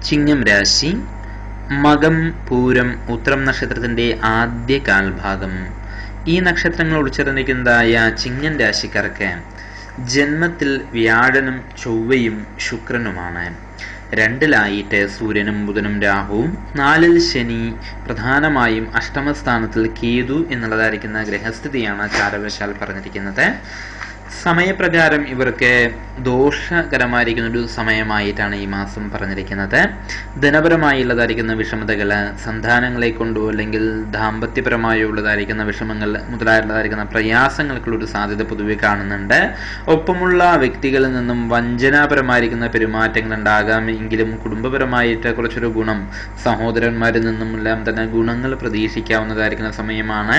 ചിങ്ങം രാശി മകം, പൂരം, ഉത്രം നക്ഷത്രത്തിന്റെ ആദ്യ കാൽഭാഗം. ഈ നക്ഷത്രങ്ങൾ ഉൾച്ചേർന്നിരിക്കുന്നതായ ചിങ്ങം രാശിക്കാർക്ക് ജന്മത്തിൽ വ്യാഴനും ചൊവ്വയും ശുക്രനുമാണ്. 2-ലായിട്ട് സൂര്യനും ബുധനും രാഹുവും, 4-ൽ ശനി, പ്രധാനമായും അഷ്ടമസ്ഥാനത്തിൽ കേതു എന്നുള്ളതായിരിക്കുന്ന ഗ്രഹസ്ഥിതിയാണ് ചാരവശാൽ പറഞ്ഞിരിക്കുന്നത്. സമയപ്രകാരം ഇവർക്ക് ദോഷകരമായിരിക്കുന്ന ഒരു സമയമായിട്ടാണ് ഈ മാസം പറഞ്ഞിരിക്കുന്നത്. ധനപരമായുള്ളതായിരിക്കുന്ന വിഷമതകള്, സന്താനങ്ങളെ കൊണ്ടോ അല്ലെങ്കിൽ ദാമ്പത്യപരമായോ ഉള്ളതായിരിക്കുന്ന വിഷമങ്ങൾ മുതലായുള്ളതായിരിക്കുന്ന പ്രയാസങ്ങൾക്കുള്ള ഒരു സാധ്യത പൊതുവെ കാണുന്നുണ്ട്. ഒപ്പമുള്ള വ്യക്തികളിൽ നിന്നും വഞ്ചനാപരമായിരിക്കുന്ന പെരുമാറ്റങ്ങൾ ഉണ്ടാകാമെങ്കിലും കുടുംബപരമായിട്ട് കുറച്ചൊരു ഗുണം, സഹോദരന്മാരിൽ നിന്നും എല്ലാം തന്നെ ഗുണങ്ങൾ പ്രതീക്ഷിക്കാവുന്നതായിരിക്കുന്ന സമയമാണ്.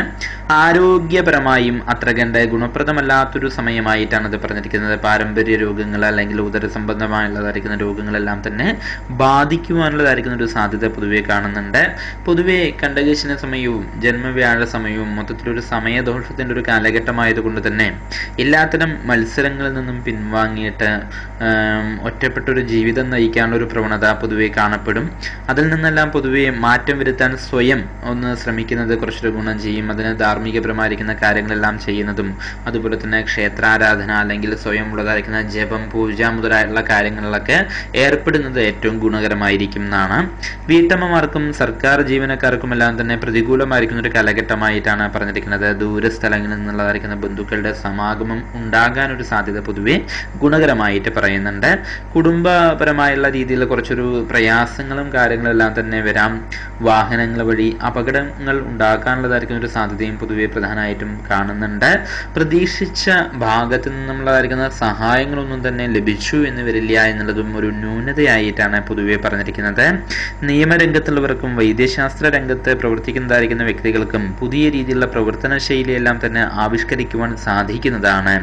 ആരോഗ്യപരമായും അത്ര കണ്ട് ഗുണപ്രദമല്ലാത്തൊരു സമയമായിട്ടാണ് ഇത് പറഞ്ഞിരിക്കുന്നത്. പാരമ്പര്യ രോഗങ്ങൾ അല്ലെങ്കിൽ ഉദര സംബന്ധമായുള്ളതായിരിക്കുന്ന രോഗങ്ങളെല്ലാം തന്നെ ബാധിക്കുവാനുള്ളതായിരിക്കുന്ന ഒരു സാധ്യത പൊതുവെ കാണുന്നുണ്ട്. പൊതുവെ കണ്ടകശന സമയവും ജന്മവ്യാഴ സമയവും മൊത്തത്തിലൊരു സമയദോഷത്തിന്റെ ഒരു കാലഘട്ടമായതുകൊണ്ട് തന്നെ എല്ലാത്തരം മത്സരങ്ങളിൽ നിന്നും പിൻവാങ്ങിയിട്ട് ഒറ്റപ്പെട്ടൊരു ജീവിതം നയിക്കാനുള്ള ഒരു പ്രവണത പൊതുവെ കാണപ്പെടും. അതിൽ നിന്നെല്ലാം പൊതുവെ മാറ്റം വരുത്താൻ സ്വയം ഒന്ന് ശ്രമിക്കുന്നത് കുറച്ചൊരു ഗുണം ചെയ്യും. അതിന് ധാർമ്മികപരമായിരിക്കുന്ന കാര്യങ്ങളെല്ലാം ചെയ്യുന്നതും അതുപോലെ തന്നെ ക്ഷേത്രാരാധന അല്ലെങ്കിൽ സ്വയം ഉള്ളതായിരിക്കുന്ന ജപം, പൂജ മുതലായുള്ള കാര്യങ്ങളിലൊക്കെ ഏർപ്പെടുന്നത് ഏറ്റവും ഗുണകരമായിരിക്കും എന്നാണ്. വീട്ടമ്മമാർക്കും സർക്കാർ ജീവനക്കാർക്കും എല്ലാം തന്നെ പ്രതികൂലമായിരിക്കുന്ന ഒരു കാലഘട്ടമായിട്ടാണ് പറഞ്ഞിരിക്കുന്നത്. ദൂരസ്ഥലങ്ങളിൽ നിന്നുള്ളതായിരിക്കുന്ന ബന്ധുക്കളുടെ സമാഗമം ഉണ്ടാകാൻ ഒരു സാധ്യത പൊതുവെ ഗുണകരമായിട്ട് പറയുന്നുണ്ട്. കുടുംബപരമായുള്ള രീതിയിൽ കുറച്ചൊരു പ്രയാസങ്ങളും കാര്യങ്ങളെല്ലാം തന്നെ വരാം. വാഹനങ്ങൾ വഴി അപകടങ്ങൾ ഉണ്ടാക്കാനുള്ളതായിരിക്കുന്ന ഒരു സാധ്യതയും പൊതുവെ പ്രധാനമായിട്ടും കാണുന്നുണ്ട്. പ്രതീക്ഷിച്ച ഭാഗത്ത് നിന്നുള്ളതായിരിക്കുന്ന സഹായങ്ങളൊന്നും തന്നെ ലഭിച്ചു എന്ന് വരില്ല എന്നുള്ളതും ഒരു ന്യൂനതയായിട്ടാണ് പൊതുവെ പറഞ്ഞിരിക്കുന്നത്. നിയമരംഗത്തുള്ളവർക്കും വൈദ്യശാസ്ത്ര രംഗത്ത് പ്രവർത്തിക്കുന്നതായിരിക്കുന്ന വ്യക്തികൾക്കും പുതിയ രീതിയിലുള്ള പ്രവർത്തന ശൈലിയെല്ലാം തന്നെ ആവിഷ്കരിക്കുവാൻ സാധിക്കുന്നതാണ്.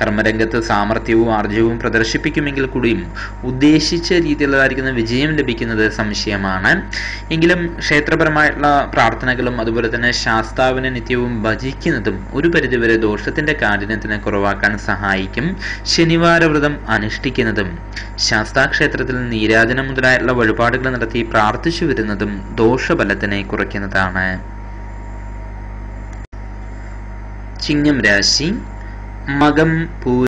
കർമ്മരംഗത്ത് സാമർഥ്യവും ആർജവും പ്രദർശിപ്പിക്കുമെങ്കിൽ കൂടിയും ഉദ്ദേശിച്ച രീതിയിലുള്ളതായിരിക്കുന്ന വിജയം ലഭിക്കുന്നത് സംശയമാണ്. എങ്കിലും ക്ഷേത്രപരമായിട്ടുള്ള പ്രാർത്ഥനകളും അതുപോലെ തന്നെ ശാസ്താവിനെ നിത്യവും ഭജിക്കുന്നതും ഒരു പരിധിവരെ ദോഷത്തിന്റെ കാഠിന്യത്തിന് കുറവാക്കാൻ സഹായിക്കും. ശനിവാര വ്രതം അനുഷ്ഠിക്കുന്നതും ശാസ്താക്ഷേത്രത്തിൽ നീരാജനം മുതലായുള്ള വഴിപാടുകൾ നടത്തി പ്രാർത്ഥിച്ചു വരുന്നതും ദോഷഫലത്തിനെ കുറയ്ക്കുന്നതാണ്. ചിങ്ങം രാശി മകം,